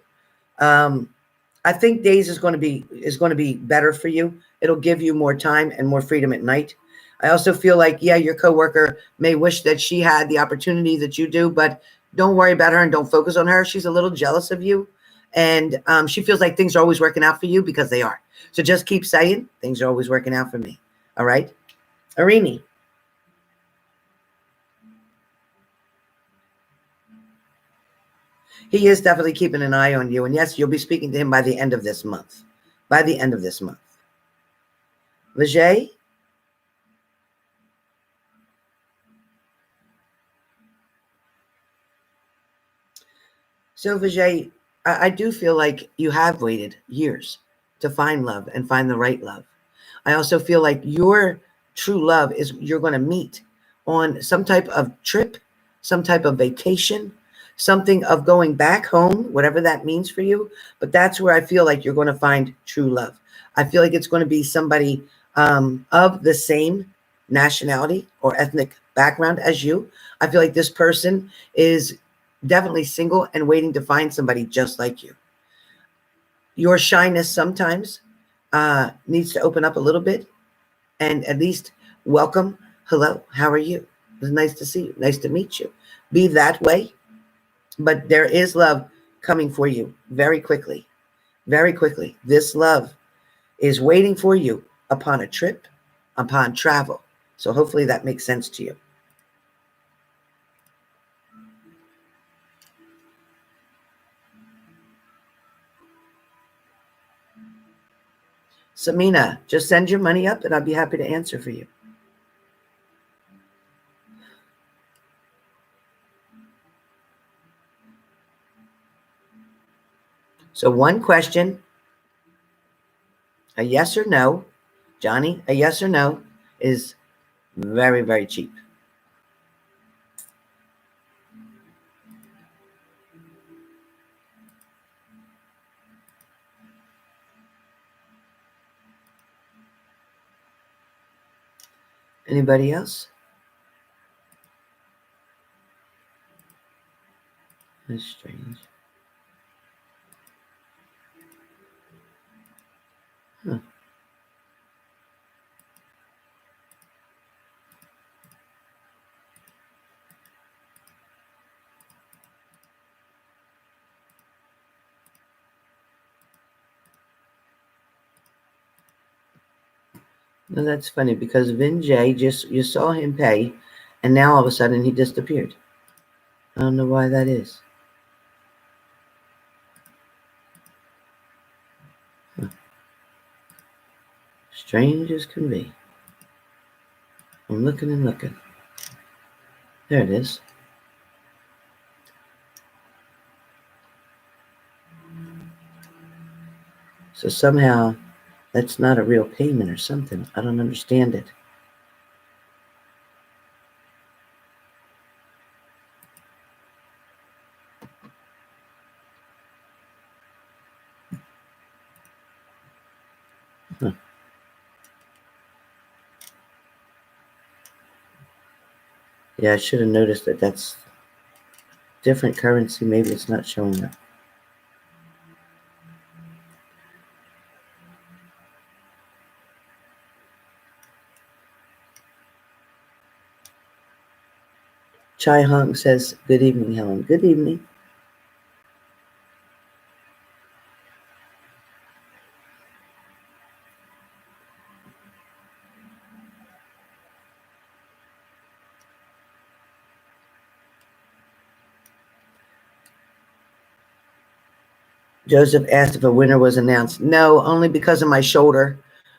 I think days is going to be better for you. It'll give you more time and more freedom at night. I also feel like, yeah, your coworker may wish that she had the opportunity that you do, but don't worry about her and don't focus on her. She's a little jealous of you. And she feels like things are always working out for you because they are. So just keep saying things are always working out for me. All right. Arini. He is definitely keeping an eye on you. And yes, you'll be speaking to him by the end of this month. By the end of this month. Vijay? So Vijay, I do feel like you have waited years to find love and find the right love. I also feel like your true love is you're going to meet on some type of trip some type of vacation, something of going back home, whatever that means for you. But that's where I feel like you're going to find true love. I feel like it's going to be somebody of the same nationality or ethnic background as you. I feel like this person is definitely single and waiting to find somebody just like you. Your shyness sometimes needs to open up a little bit and at least welcome. Hello, how are you? It's nice to see you. Nice to meet you. Be that way. But there is love coming for you very quickly. Very quickly. This love is waiting for you upon a trip, upon travel. So hopefully that makes sense to you. Samina, just send your money up and I'll be happy to answer for you. So one question, a yes or no, Johnny, a yes or no is very, very cheap. Anybody else? That's strange. Huh. No, that's funny because Vin J just you saw him pay, and now all of a sudden he disappeared. I don't know why that is. Huh. Strange as can be. I'm looking and looking. There it is. So somehow that's not a real payment or something. I don't understand it. Huh. Yeah, I should have noticed that that's different currency. Maybe it's not showing up. Chai Hong says, good evening, Helen. Good evening. Joseph asked if a winner was announced. No, only because of my shoulder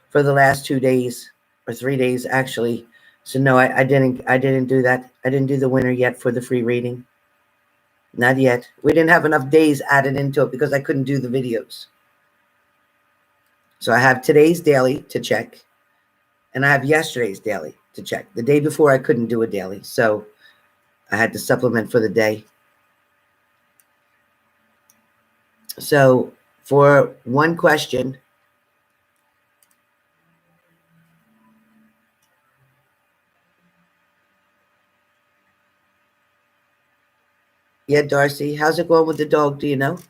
for the last 2 days or 3 days actually. So no, I didn't do that. I didn't do the winner yet for the free reading. Not yet. We didn't have enough days added into it because I couldn't do the videos. So I have today's daily to check, and I have yesterday's daily to check. The day before I couldn't do a daily, so I had to supplement for the day. So for one question, yeah, Darcy, how's it going with the dog? Do you know? Do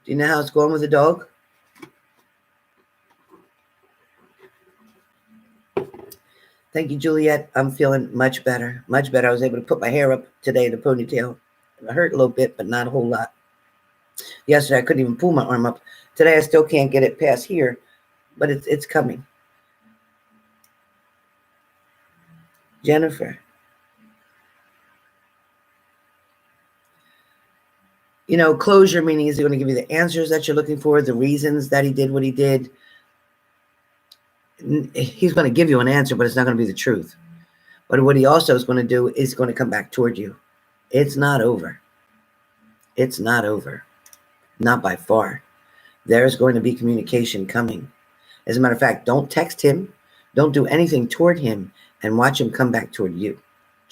you know how it's going with the dog? Thank you, Juliet. I'm feeling much better. Much better. I was able to put my hair up today in a ponytail. It hurt a little bit, but not a whole lot. Yesterday, I couldn't even pull my arm up. Today, I still can't get it past here, but it's coming. Jennifer. You know, closure meaning is he going to give you the answers that you're looking for, the reasons that he did what he did. He's going to give you an answer, but it's not going to be the truth. But what he also is going to do is going to come back toward you. It's not over. It's not over. Not by far. There's going to be communication coming. As a matter of fact, don't text him. Don't do anything toward him and watch him come back toward you.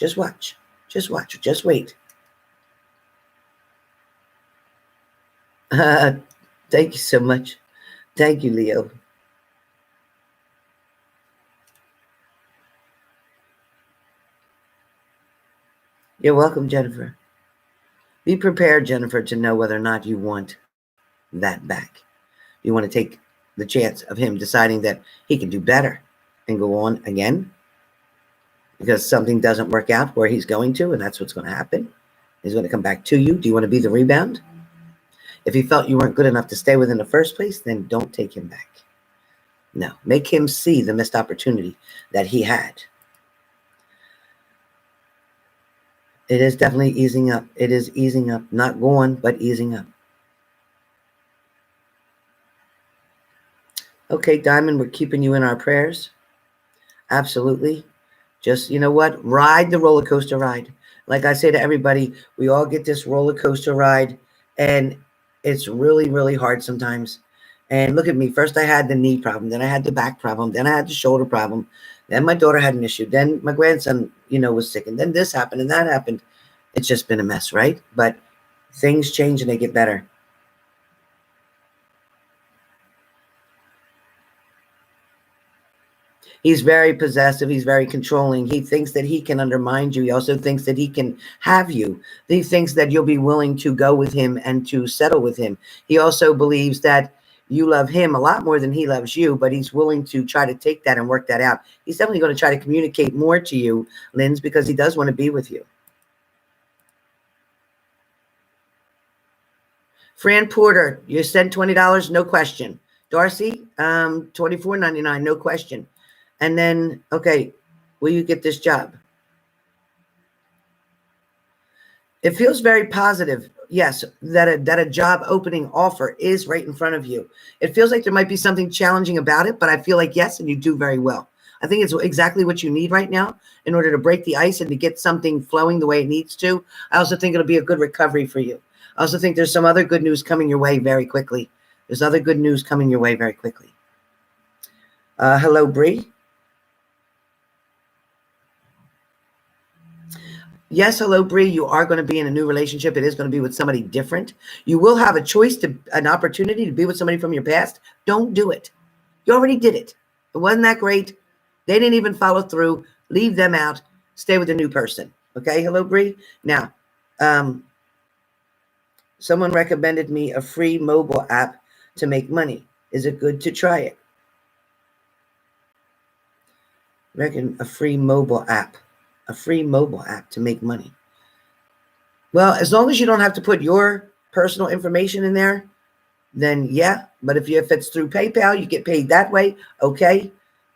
Just watch. Just watch. Just wait. Thank you so much. Thank you, Leo. You're welcome, Jennifer. Be prepared, Jennifer, to know whether or not you want that back. You want to take the chance of him deciding that he can do better and go on again because something doesn't work out where he's going to, and that's what's going to happen. He's going to come back to you. Do you want to be the rebound? If he felt you weren't good enough to stay with in the first place, then don't take him back. No, make him see the missed opportunity that he had. It is definitely easing up. It is easing up. Not going, but easing up. Okay, Diamond, we're keeping you in our prayers. Absolutely. Just, you know what? Ride the roller coaster ride. Like I say to everybody, we all get this roller coaster ride, and it's really, really hard sometimes. And look at me. First, I had the knee problem. Then I had the back problem. Then I had the shoulder problem. Then my daughter had an issue. Then my grandson, was sick. And then this happened and that happened. It's just been a mess, right? But things change and they get better. He's very possessive. He's very controlling. He thinks that he can undermine you. He also thinks that he can have you. He thinks that you'll be willing to go with him and to settle with him. He also believes that you love him a lot more than he loves you, but he's willing to try to take that and work that out. He's definitely going to try to communicate more to you, Linz, because he does want to be with you. Fran Porter, you sent $20, no question. Darcy, $24.99, no question. And then, okay, will you get this job? It feels very positive. Yes, that a job opening offer is right in front of you. It feels like there might be something challenging about it, but I feel like yes, and you do very well. I think it's exactly what you need right now in order to break the ice and to get something flowing the way it needs to. I also think it'll be a good recovery for you. I also think there's some other good news coming your way very quickly. There's other good news coming your way very quickly. Hello, Bree. Yes, hello, Bree. You are going to be in a new relationship. It is going to be with somebody different. You will have a choice an opportunity to be with somebody from your past. Don't do it. You already did it. It wasn't that great. They didn't even follow through. Leave them out. Stay with a new person. Okay, hello, Bree. Now, someone recommended me a free mobile app to make money. Is it good to try it? Reckon a free mobile app. A free mobile app to make money. Well, as long as you don't have to put your personal information in there, then yeah. But if it's through PayPal, you get paid that way, okay.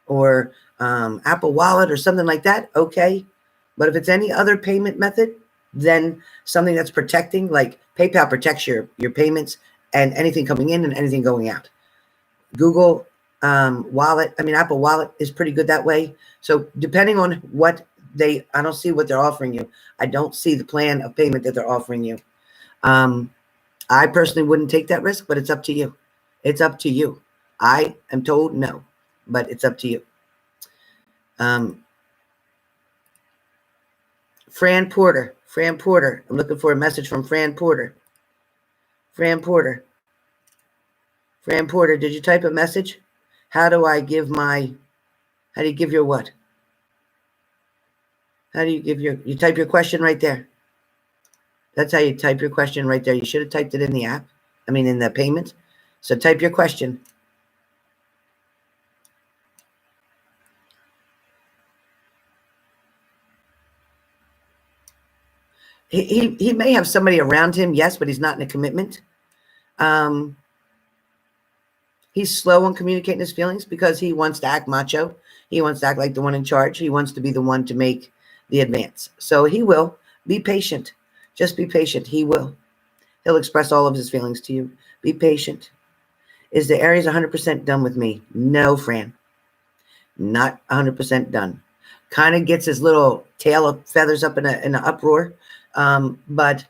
Or Apple Wallet or something like that, okay. But if it's any other payment method, then something that's protecting, like PayPal protects your payments and anything coming in and anything going out. Google Wallet, Apple Wallet is pretty good that way. So depending on what I don't see what they're offering you. I don't see the plan of payment that they're offering you. I personally wouldn't take that risk, but it's up to you. It's up to you. I am told no, but it's up to you. Fran Porter. I'm looking for a message from Fran Porter. Fran Porter, did you type a message? How do you give your what? How do you give you type your question right there. That's how you type your question right there. You should have typed it in the app. In the payment. So type your question. He may have somebody around him, yes, but he's not in a commitment. He's slow on communicating his feelings because he wants to act macho. He wants to act like the one in charge. He wants to be the one to make the advance. So he will. Be patient. Just be patient. He will. He'll express all of his feelings to you. Be patient. Is the Aries 100% done with me? No, Fran. Not 100% done. Kind of gets his little tail of feathers up in an uproar. But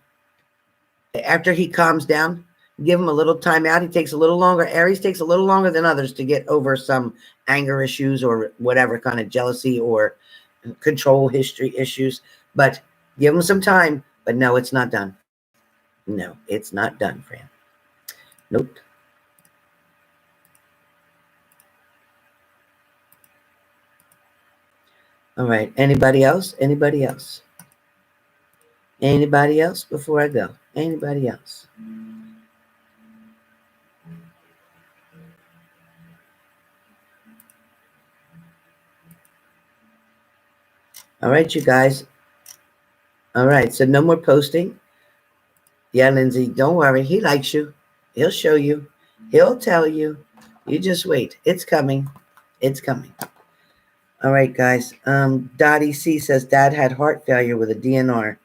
after he calms down, give him a little time out. He takes a little longer. Aries takes a little longer than others to get over some anger issues or whatever kind of jealousy or control history issues, but give them some time. But no, it's not done. No, it's not done, Fran. Nope. All right. Anybody else? Anybody else? Anybody else before I go? Anybody else? All right, you guys. All right. So no more posting. Yeah, Lindsay, don't worry. He likes you. He'll show you. He'll tell you. You just wait. It's coming. It's coming. All right, guys. Dottie C says Dad had heart failure with a DNR,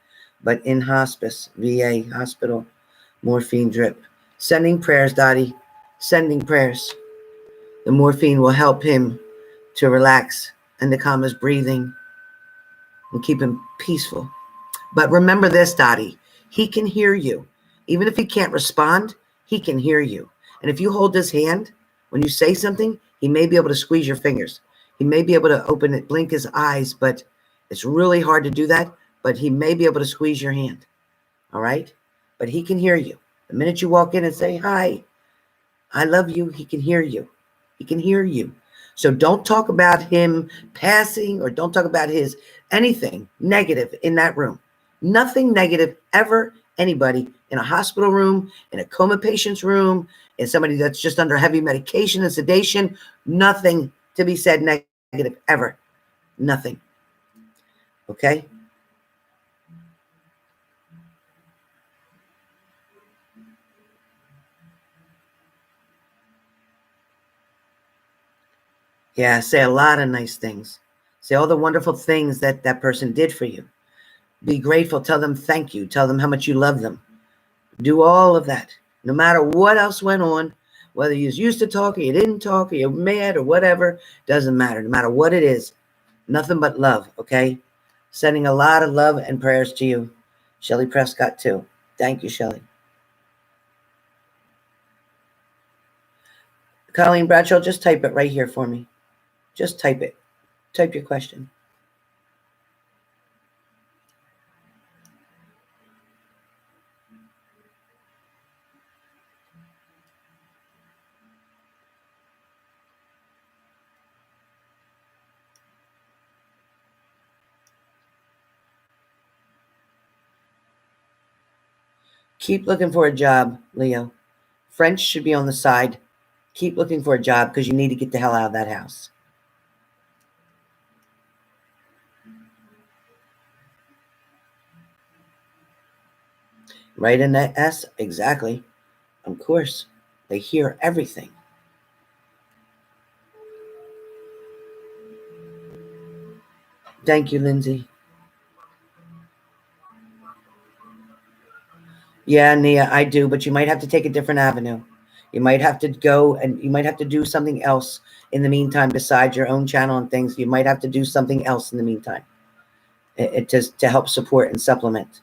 but in hospice, VA hospital, morphine drip. Sending prayers, Dottie. Sending prayers. The morphine will help him to relax and to calm his breathing and keep him peaceful. But remember this, Dottie. He can hear you. Even if he can't respond, he can hear you. And if you hold his hand, when you say something, he may be able to squeeze your fingers. He may be able to open it, blink his eyes, but it's really hard to do that. But he may be able to squeeze your hand. All right? But he can hear you. The minute you walk in and say, hi, I love you, he can hear you. He can hear you. So don't talk about him passing or don't talk about his anything negative in that room. Nothing negative ever, anybody in a hospital room, in a coma patient's room, in somebody that's just under heavy medication and sedation, nothing to be said negative ever. Nothing. Okay? Yeah, say a lot of nice things. Say all the wonderful things that that person did for you. Be grateful. Tell them thank you. Tell them how much you love them. Do all of that. No matter what else went on, whether you used to talk or you didn't talk or you're mad or whatever, doesn't matter. No matter what it is, nothing but love, okay? Sending a lot of love and prayers to you. Shelley Prescott, too. Thank you, Shelley. Colleen Bradshaw, just type it right here for me. Just type it. Type your question. Keep looking for a job, Leo. French should be on the side. Keep looking for a job because you need to get the hell out of that house. Right in that S? Exactly. Of course. They hear everything. Thank you, Lindsay. Yeah, Nia, I do, but you might have to take a different avenue. You might have to go and you might have to do something else in the meantime besides your own channel and things. You might have to do something else in the meantime. It just to help support and supplement.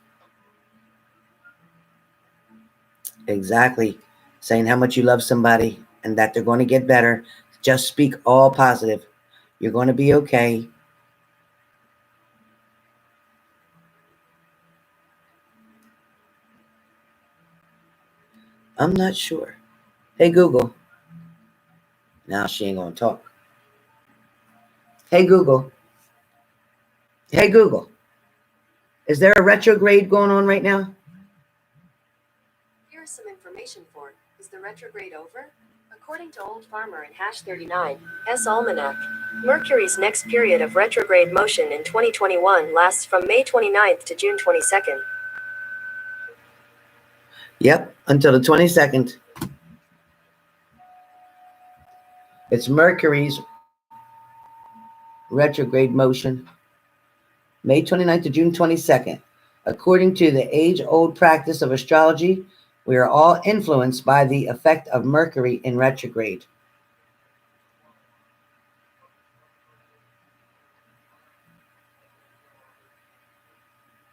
Exactly. Saying how much you love somebody and that they're going to get better. Just speak all positive. You're going to be okay. I'm not sure. Hey, Google. Now she ain't going to talk. Hey, Google. Hey, Google. Is there a retrograde going on right now? Here's some information for Is the retrograde over? According to Old Farmer and Hash 39's Almanac, Mercury's next period of retrograde motion in 2021 lasts from May 29th to June 22nd. Yep, until the 22nd. It's Mercury's retrograde motion, May 29th to June 22nd. According to the age-old practice of astrology, we are all influenced by the effect of Mercury in retrograde.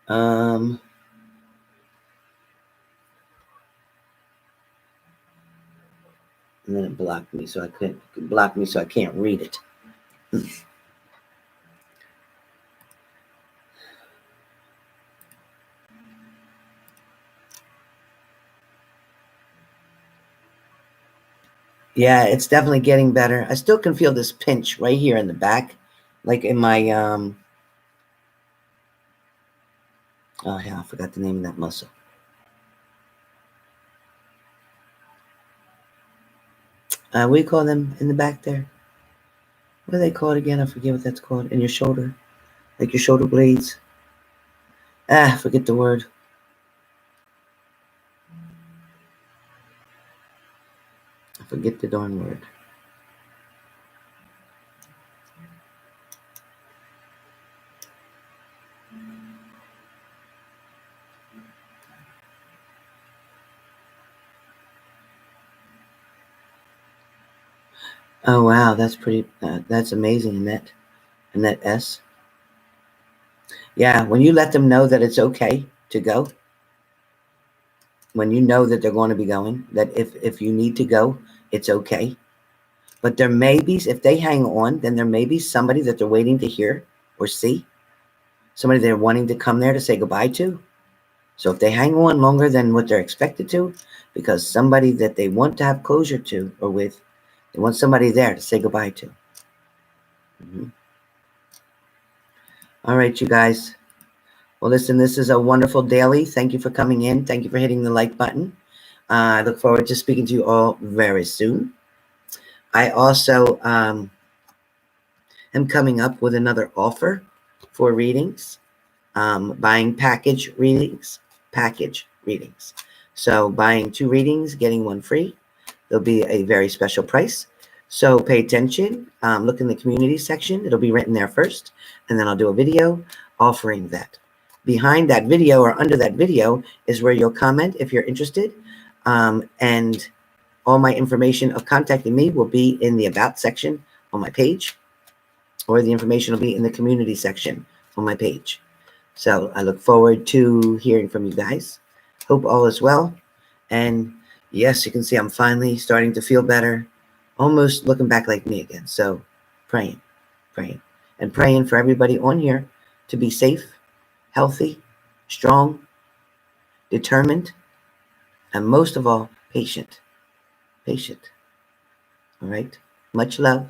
And then it blocked me, so I couldn't block me, so I can't read it. Yeah, it's definitely getting better. I still can feel this pinch right here in the back, like in my oh yeah, I forgot the name of that muscle. What do you call them in the back there? What do they call it again? I forget what that's called. In your shoulder, like your shoulder blades. I forget the word. I forget the darn word. Oh wow, that's pretty. That's amazing, Annette. Annette S. Yeah, when you let them know that it's okay to go, when you know that they're going to be going, that if you need to go, it's okay. But there may be, if they hang on, then there may be somebody that they're waiting to hear or see, somebody they're wanting to come there to say goodbye to. So if they hang on longer than what they're expected to, because somebody that they want to have closure to or with, they want somebody there to say goodbye to. Mm-hmm. All right, you guys. Well, listen, this is a wonderful daily. Thank you for coming in. Thank you for hitting the like button. I look forward to speaking to you all very soon. I also am coming up with another offer for readings, buying package readings. So buying 2 readings, getting 1 free. There'll be a very special price. So pay attention. Look in the community section. It'll be written there first, and then I'll do a video offering that. Behind that video or under that video is where you'll comment if you're interested. And all my information of contacting me will be in the About section on my page, or the information will be in the community section on my page. So I look forward to hearing from you guys. Hope all is well. And yes, you can see I'm finally starting to feel better, almost looking back like me again. So praying, and praying for everybody on here to be safe, healthy, strong, determined, and most of all, patient. All right. Much love.